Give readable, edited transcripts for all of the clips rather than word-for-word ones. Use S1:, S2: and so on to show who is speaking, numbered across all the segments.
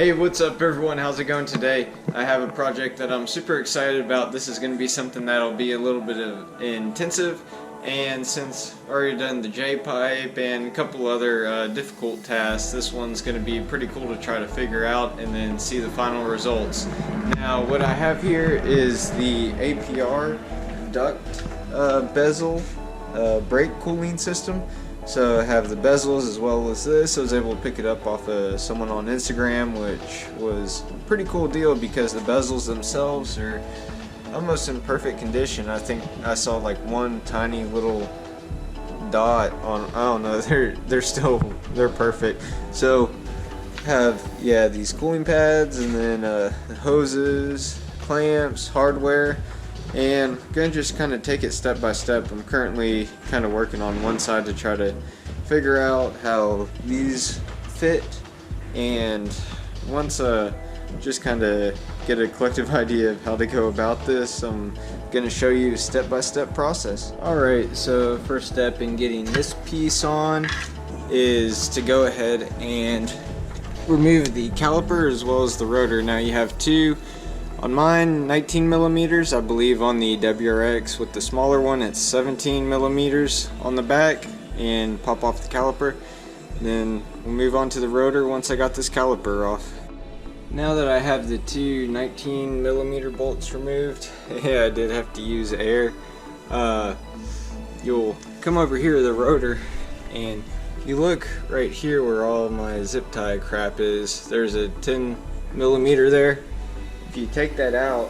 S1: Hey, what's up everyone? How's it going today? I have a project that I'm super excited about. This is going to be something that'll be a little bit of intensive, and since I've already done the J-pipe and a couple other difficult tasks, this one's going to be pretty cool to try to figure out and then see the final results. Now what I have here is the APR duct bezel brake cooling system. So I have the bezels as well as this. I was able to pick it up off of someone on Instagram, which was a pretty cool deal because the bezels themselves are almost in perfect condition. I think I saw like one tiny little dot on, I don't know, they're perfect. So have these cooling pads and then hoses, clamps, hardware. And I'm going to just kind of take it step by step. I'm currently kind of working on one side to try to figure out how these fit, and once just kind of get a collective idea of how to go about this, I'm going to show you a step-by-step process. Alright, so first step in getting this piece on is to go ahead and remove the caliper as well as the rotor. Now you have two. On mine, 19 millimeters, I believe on the WRX. With the smaller one, it's 17 millimeters on the back, and pop off the caliper. Then we'll move on to the rotor once I got this caliper off. Now that I have the two 19 millimeter bolts removed, yeah, I did have to use air. You'll come over here to the rotor, and you look right here where all my zip tie crap is. There's a 10 millimeter there. If you take that out,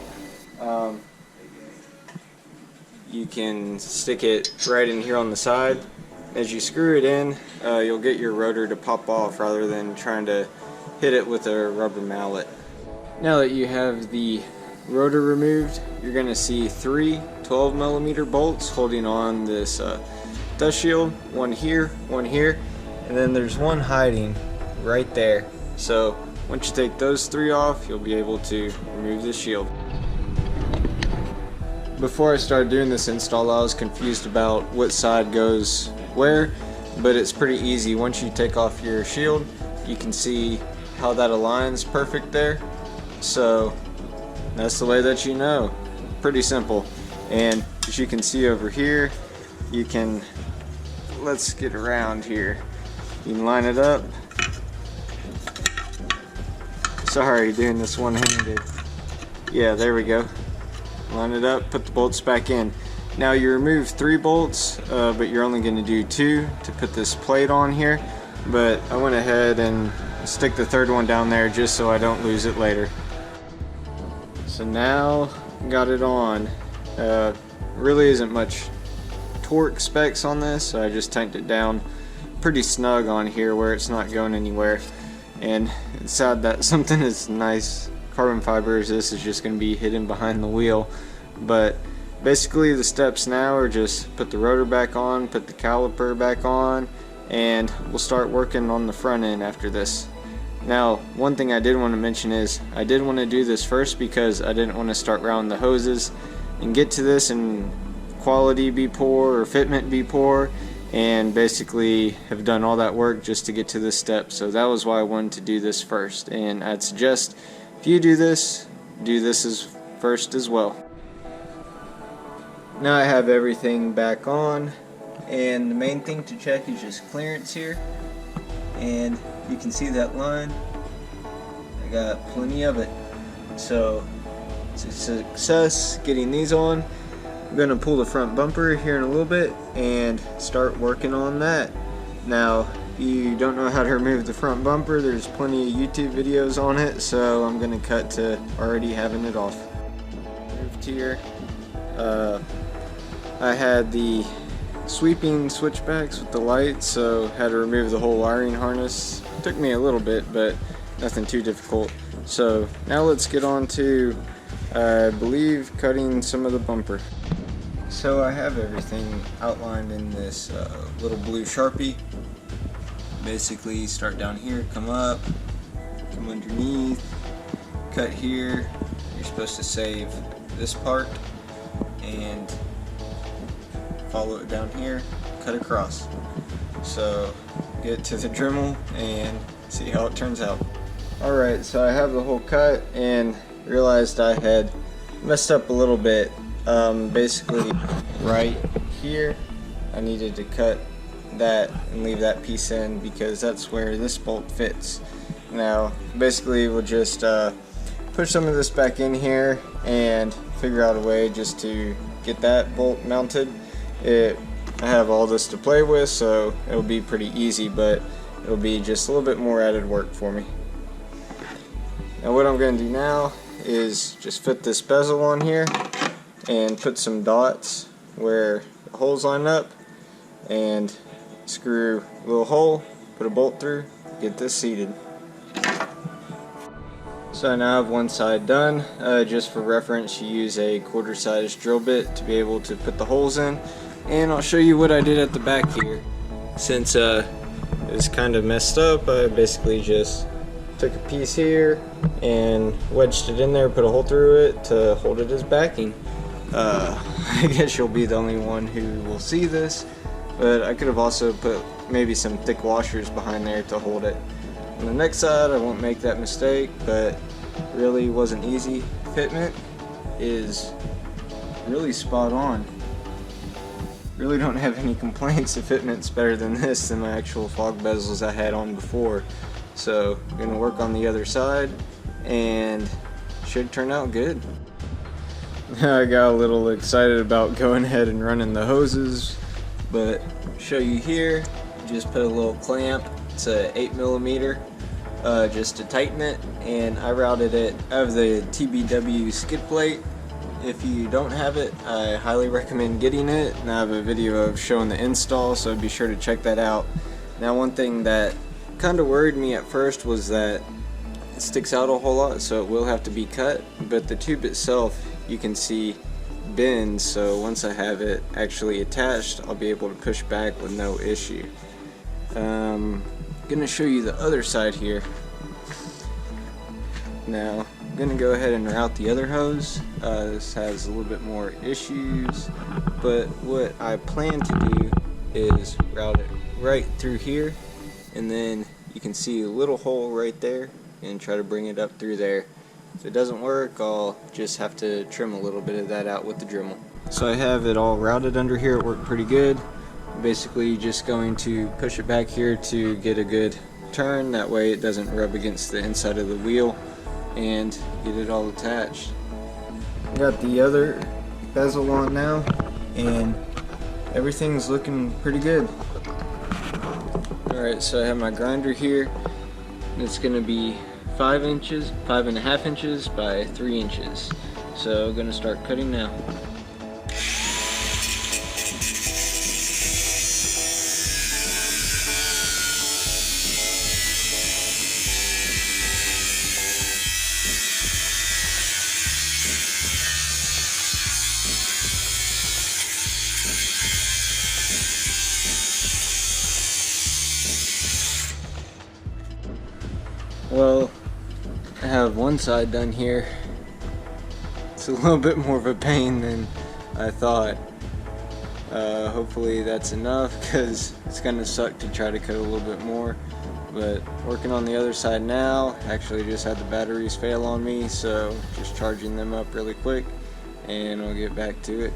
S1: you can stick it right in here on the side. As you screw it in, you'll get your rotor to pop off rather than trying to hit it with a rubber mallet. Now that you have the rotor removed, you're going to see three 12 millimeter bolts holding on this dust shield. One here, and then there's one hiding right there. So once you take those three off, you'll be able to remove the shield. Before I started doing this install, I was confused about what side goes where, but it's pretty easy. Once you take off your shield, you can see how that aligns perfect there. So that's the way that you know. Pretty simple. And as you can see over here, you can, let's get around here. You can line it up. Sorry, doing this one-handed. Yeah, there we go. Line it up, put the bolts back in. Now you remove three bolts, but you're only going to do two to put this plate on here. But I went ahead and stick the third one down there just so I don't lose it later. So now got it on. Really isn't much torque specs on this, so I just tightened it down pretty snug on here where it's not going anywhere. And it's sad that something as nice carbon fiber as this is just going to be hidden behind the wheel. But basically the steps now are just put the rotor back on, put the caliper back on, and we'll start working on the front end after this. Now, one thing I did want to mention is I did want to do this first because I didn't want to start routing the hoses and get to this and quality be poor or fitment be poor, and basically have done all that work just to get to this step. So that was why I wanted to do this first, and I'd suggest if you do this as first as well. Now I have everything back on, and the main thing to check is just clearance here, and you can see that line. I got plenty of it, so it's a success getting these on. I'm going to pull the front bumper here in a little bit and start working on that. Now, if you don't know how to remove the front bumper, there's plenty of YouTube videos on it, so I'm going to cut to already having it off. Moved here. I had the sweeping switchbacks with the lights, so had to remove the whole wiring harness. Took me a little bit, but nothing too difficult. So now let's get on to, I believe, cutting some of the bumper. So I have everything outlined in this little blue Sharpie. Basically start down here, come up, come underneath, cut here. You're supposed to save this part and follow it down here, cut across. So get to the Dremel and see how it turns out. Alright, so I have the hole cut and realized I had messed up a little bit. Basically right here I needed to cut that and leave that piece in because that's where this bolt fits. Now basically we'll just push some of this back in here and figure out a way just to get that bolt mounted. I have all this to play with, so it'll be pretty easy, but it'll be just a little bit more added work for me. Now what I'm going to do now is just fit this bezel on here and put some dots where the holes line up and screw a little hole, put a bolt through, get this seated. So now I have one side done. Just for reference, you use a 1/4 size drill bit to be able to put the holes in, and I'll show you what I did at the back here. Since it was kind of messed up, I basically just took a piece here and wedged it in there, put a hole through it to hold it as backing. I guess you'll be the only one who will see this, but I could have also put maybe some thick washers behind there to hold it. On the next side I won't make that mistake, but really wasn't easy. Fitment is really spot on. Really don't have any complaints. The fitment's better than this than my actual fog bezels I had on before. So I'm gonna work on the other side and should turn out good. I got a little excited about going ahead and running the hoses, but I'll show you here. Just put a little clamp. It's a 8mm just to tighten it, and I routed it. I have the TBW skid plate. If you don't have it, I highly recommend getting it, and I have a video of showing the install, so be sure to check that out. Now one thing that kind of worried me at first was that it sticks out a whole lot, so it will have to be cut, but the tube itself you can see bends, so once I have it actually attached I'll be able to push back with no issue. I'm gonna show you the other side here. Now I'm gonna go ahead and route the other hose. This has a little bit more issues, but what I plan to do is route it right through here, and then you can see a little hole right there and try to bring it up through there. If it doesn't work, I'll just have to trim a little bit of that out with the Dremel. So I have it all routed under here. It worked pretty good. Basically just going to push it back here to get a good turn, that way it doesn't rub against the inside of the wheel, and get it all attached. Got the other bezel on now and everything's looking pretty good. Alright, so I have my grinder here. It's going to be 5.5 inches by 3 inches. So I'm going to start cutting now. Well, I have one side done here. It's a little bit more of a pain than I thought. Hopefully that's enough, because it's gonna suck to try to cut a little bit more. But working on the other side now. Actually just had the batteries fail on me, so just charging them up really quick and I'll get back to it.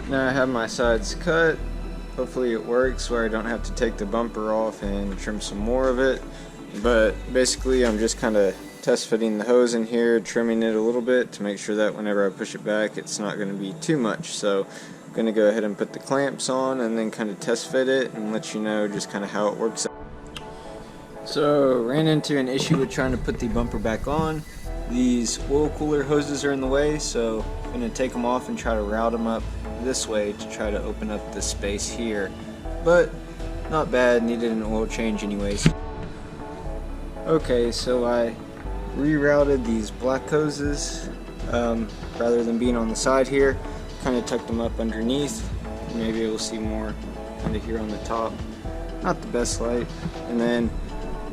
S1: Now I have my sides cut. Hopefully it works where I don't have to take the bumper off and trim some more of it. But basically I'm just kind of test fitting the hose in here, trimming it a little bit to make sure that whenever I push it back it's not going to be too much. So I'm going to go ahead and put the clamps on and then kind of test fit it and let you know just kind of how it works out. So ran into an issue with trying to put the bumper back on. These oil cooler hoses are in the way, so I'm going to take them off and try to route them up this way to try to open up this space here. But not bad, needed an oil change anyways. Okay, so I rerouted these black hoses rather than being on the side here. Kind of tucked them up underneath. Maybe we'll see more kind of here on the top. not the best light, and then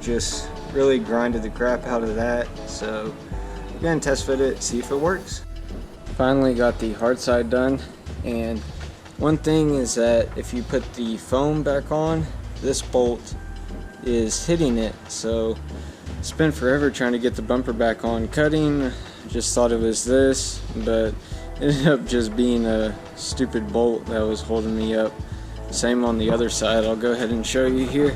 S1: just really grinded the crap out of that. So we're gonna test fit it, see if it works. Finally got the hard side done, and one thing is that if you put the foam back on, this bolt is hitting it. So it's been forever trying to get the bumper back on cutting. Just thought it was this, but it ended up just being a stupid bolt that was holding me up. Same on the other side. I'll go ahead and show you here.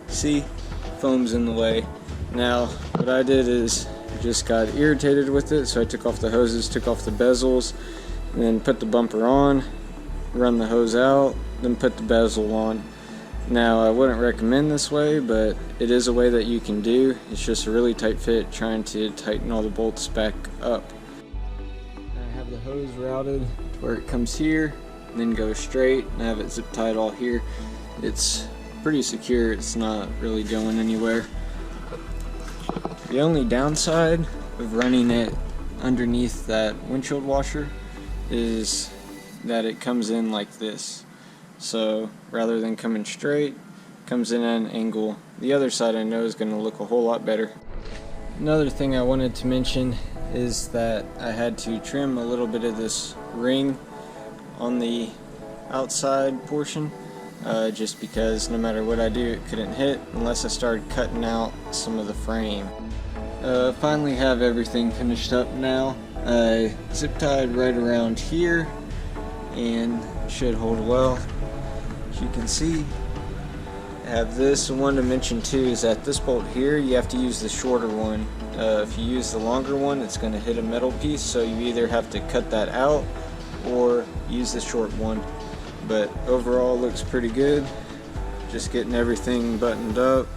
S1: See, foam's in the way. Now what I did is just got irritated with it, so I took off the hoses, took off the bezels, and then put the bumper on, run the hose out, then put the bezel on. Now I wouldn't recommend this way, but it is a way that you can do. It's just a really tight fit, trying to tighten all the bolts back up. I have the hose routed where it comes here and then goes straight, and I have it zip tied all here. It's pretty secure, it's not really going anywhere. The only downside of running it underneath that windshield washer is that it comes in like this. So rather than coming straight, it comes in at an angle. The other side I know is going to look a whole lot better. Another thing I wanted to mention is that I had to trim a little bit of this ring on the outside portion, just because no matter what I do, it couldn't hit unless I started cutting out some of the frame. Finally have everything finished up now. I zip tied right around here and should hold well. As you can see, I have this. One to mention too is that this bolt here, you have to use the shorter one. If you use the longer one, it's going to hit a metal piece, so you either have to cut that out or use the short one. But overall looks pretty good. Just getting everything buttoned up.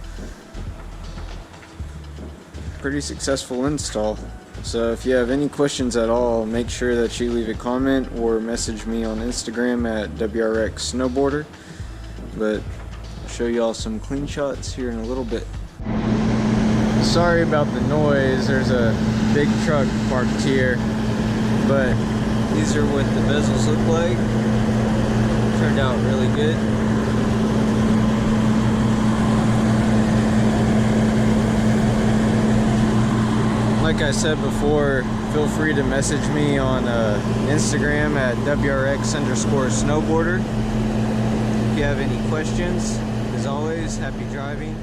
S1: Pretty successful install. So if you have any questions at all, make sure that you leave a comment or message me on Instagram at WRX Snowboarder. But I'll show you all some clean shots here in a little bit. Sorry about the noise, there's a big truck parked here, but these are what the bezels look like. Turned out really good. Like I said before, feel free to message me on Instagram at WRX_snowboarder. If you have any questions, as always, happy driving.